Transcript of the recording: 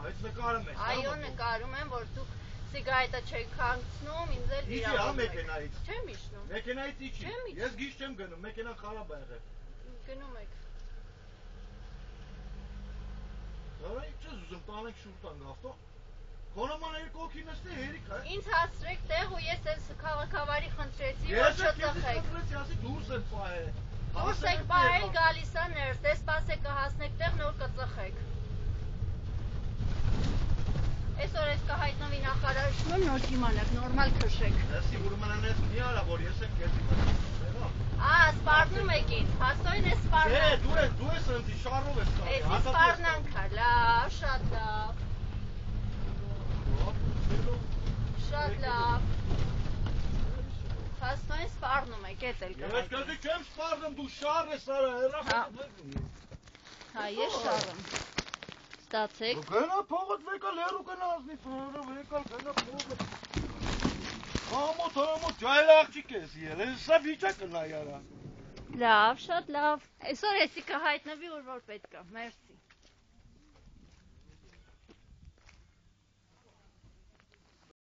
Այս նկարում ես։ Այո, նկարում եմ, որ դուք սիգարետը չեք հանգցնում, ինձ էլ վիրավորում եք։ Մեքենայից։ Չեմ իջնում։ Մեքենայից իջի։ Ես գիժ չեմ գնում, մեքենան խարաբ ա եղել։ Գնում եք։ Դարա ինչ ես ուզում, տանենք շուտ տանք ավտո։ Քոնոման երկու հոգի նստի, հերիք է։ Ինձ հասցրեք տեղ ու ես այս քաղաքավարի խնդրեցի, որ Ես չծխեք։ խնդրեցի, ասի դուրս եմ պահել։ Դուրս եք պահել, գալիս ա ներս, դե սպասեք կհասնեք տեղ, նոր կծխեք։ Այսօր ես կհայտնվի նախարարությունում, նոր կիմանաք, նորմալ քշեք։ Լսի, ուրմն ես մի արա, որ ես եմ կետի մատի։ Սպառնում եք ինձ, հաստոյն ես սպառնանք։ Դու ես ընձի, շարով ես տանի։ Էսի սպառնանք ա, լավ, շատ լավ։ Շատ լավ։ Հաստոյն սպառնում եք, էտ էլ կհայտնվի։ Ես կզի չեմ սպառնում, դու շար ես արա, հեռախոսը։ Հա, ես շարում։ Ստացեք։ Գնա փողոց վեկալ հերու գնա ազնի փողոց վեկալ գնա փողոց։ Համոտ ջայլ աղջիկ ես ել, սա վիճակը նայ արա։ Լավ, շատ լավ։ Այսօր էսի կհայտնվի, որ պետք է։ Մերսի։